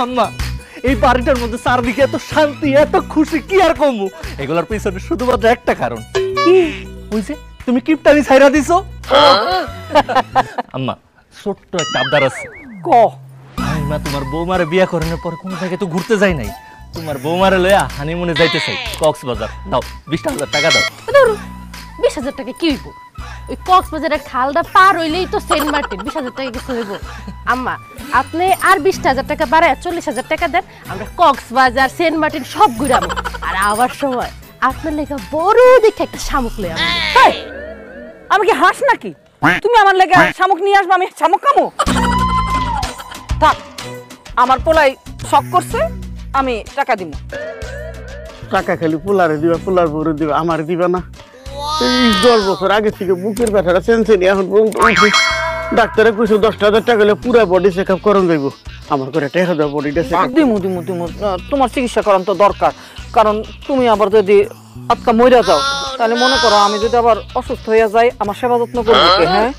আম্মা এই বাড়িটার মধ্যে চারদিকে এত শান্তি এত খুশি কি আর কমু এগুলোর পিছনে শুধুমাত্র একটা কারণ কি বুঝছে তুমি কিপটানি ছাইরা দিছো আম্মা ছোট্ট একটা আবদার আছে ক মা তোমার বৌমারে বিয়া করানোর পর কোন জায়গায় তো ঘুরতে যাই নাই তোমার বৌমারে লইয়া হানিমুনে যাইতে চাই কক্সবাজার দাও 20,000 টাকা দাও 20,000 টাকা কি হইব ওই কক্সবাজারের খালটা পার হইলেই তো সেন্ট মার্টিন 20,000 টাকা কিছু হইব আম্মা আপনি আর 20,000 টাকা বাড়ায় 40,000 টাকা দেন আমরা কক্সবাজার সেন্ট মার্টিন সব ঘুরাবো আর আবার সময় আপনার লেখা বড় দেখে একটা শামুক লই আমি কি হাঁস নাকি তুমি আমার লেগে শামুক নিয়ে আসবে আমি শামুক খামো থাক আমার পোলাই শখ করছে আমি টাকা দিব টাকা খালি পোলারে দিবা পোলার বউরে দিবা আমার দিবা না এই 10 বছর আগে থেকে বুকের ব্যথাটা সেন্সেনি এখন পর্যন্ত উঠে ডাক্তারে কইছে 10,000 টাকা হলে পুরো বডি চেকআপ করন যাইব আমার করে টাকা দাও বডিটা চেকআপ দিমু তোমার চিকিৎসা করান তো দরকার কারণ তুমি আবার যদি আজকা মইরা যাও তাহলে মনে করো আমি যদি আবার অসুস্থ হইয়া যাই আমার সেবা যত্ন করবো কে হ্যাঁ